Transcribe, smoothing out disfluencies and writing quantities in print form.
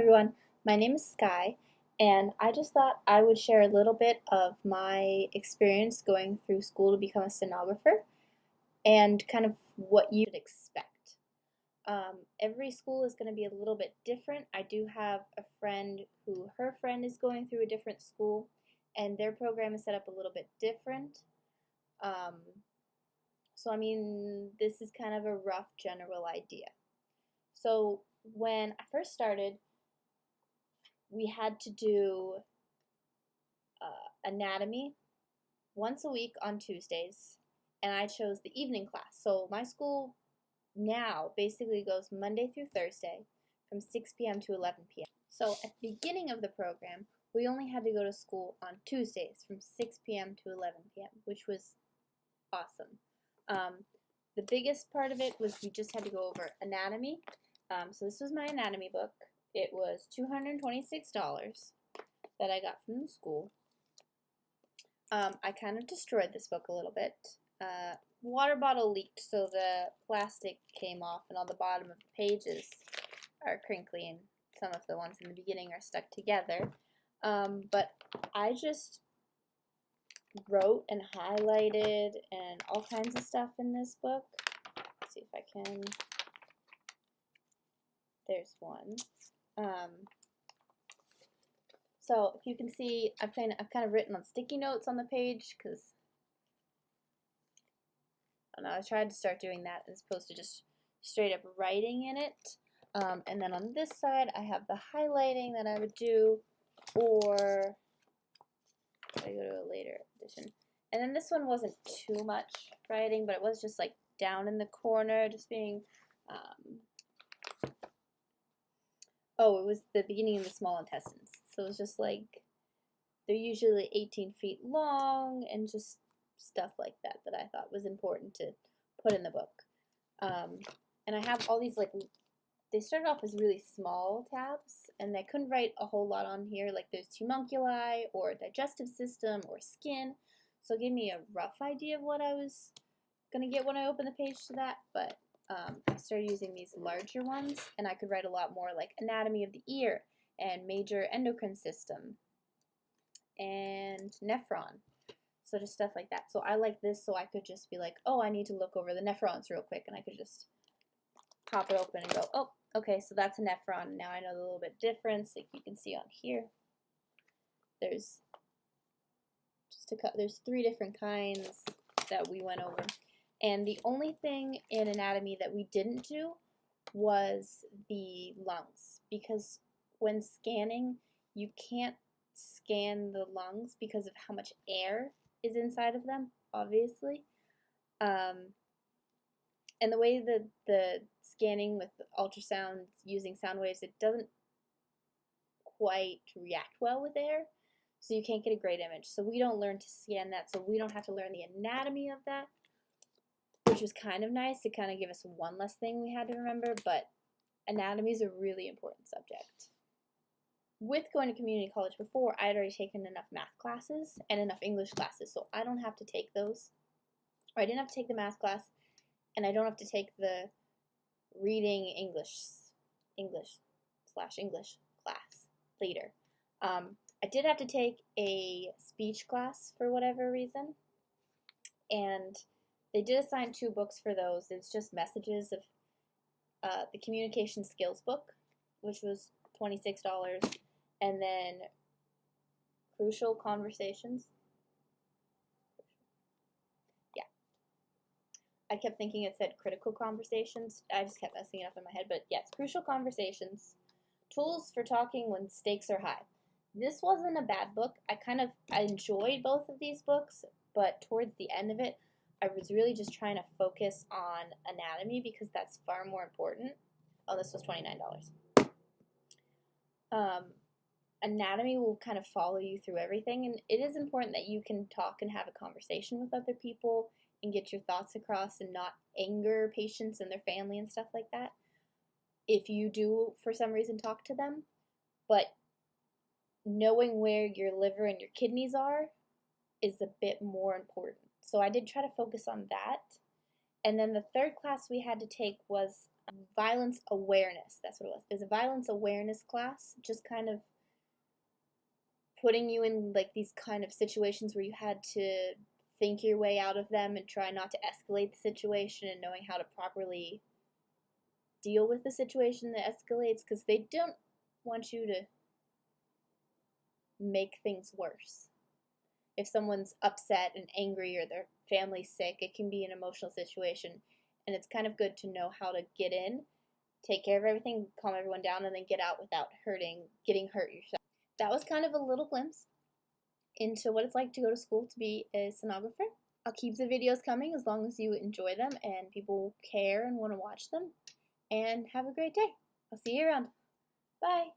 everyone, my name is Skye, and I just thought I would share a little bit of my experience going through school to become a sonographer and kind of what you should expect. Every school is going to be a little bit different. I do have a friend who her friend is going through a different school, and their program is set up a little bit different. Um, this is kind of a rough general idea. So, when I first started, we had to do anatomy once a week on Tuesdays, and I chose the evening class. So my school now basically goes Monday through Thursday from 6 p.m. to 11 p.m. So at the beginning of the program, we only had to go to school on Tuesdays from 6 p.m. to 11 p.m., which was awesome. The biggest part of it was we just had to go over anatomy. So this was my anatomy book. It was $226 that I got from the school. I kind of destroyed this book a little bit. Water bottle leaked, so the plastic came off, and on the bottom of the pages are crinkly, and some of the ones in the beginning are stuck together. But I just wrote and highlighted and all kinds of stuff in this book. Let's see if I can. There's one. So if you can see, I've kind of written on sticky notes on the page because I don't know, I tried to start doing that as opposed to just straight up writing in it. And then on this side, I have the highlighting that I would do, or I go to a later edition. And then this one wasn't too much writing, but it was just like down in the corner, just being. Oh, it was the beginning of the small intestines. So it was just like, they're usually 18 feet long and just stuff like that that I thought was important to put in the book. And I have all these, like, they started off as really small tabs, and I couldn't write a whole lot on here, like there's homunculi or digestive system or skin. So it gave me a rough idea of what I was going to get when I opened the page to that, but I started using these larger ones, and I could write a lot more, like anatomy of the ear and major endocrine system and nephron. So just stuff like that. So I like this, so I could just be like, oh, I need to look over the nephrons real quick, and I could just pop it open and go, oh, okay, so that's a nephron. Now I know the little bit difference. Like you can see on here, there's there's 3 different kinds that we went over. And the only thing in anatomy that we didn't do was the lungs, because when scanning, you can't scan the lungs because of how much air is inside of them, obviously. And the way that the scanning with ultrasound using sound waves, it doesn't quite react well with air, so you can't get a great image. So we don't learn to scan that, so we don't have to learn the anatomy of that, which was kind of nice to kind of give us one less thing we had to remember, but anatomy is a really important subject. With going to community college before, I had already taken enough math classes and enough English classes, so I don't have to take those. Or I didn't have to take the math class, and I don't have to take the reading English class later. I did have to take a speech class for whatever reason, and they did assign 2 books for those. It's just messages of the communication skills book, which was $26, and then crucial conversations. Yeah. I kept thinking it said critical conversations. I just kept messing it up in my head, but yes, crucial conversations. Tools for talking when stakes are high. This wasn't a bad book. I enjoyed both of these books, but towards the end of it, I was really just trying to focus on anatomy because that's far more important. Oh, this was $29. Anatomy will kind of follow you through everything, and it is important that you can talk and have a conversation with other people and get your thoughts across and not anger patients and their family and stuff like that if you do for some reason talk to them. But knowing where your liver and your kidneys are is a bit more important. So I did try to focus on that, And then the third class we had to take was violence awareness. That's what it was. It was a violence awareness class, just kind of putting you in like these kind of situations where you had to think your way out of them and try not to escalate the situation, and knowing how to properly deal with the situation that escalates, because they don't want you to make things worse. If someone's upset and angry or their family's sick, it can be an emotional situation, and it's kind of good to know how to get in, take care of everything, calm everyone down, and then get out without getting hurt yourself. That was kind of a little glimpse into what it's like to go to school to be a sonographer. I'll keep the videos coming as long as you enjoy them and people care and want to watch them. And have a great day. I'll see you around. Bye.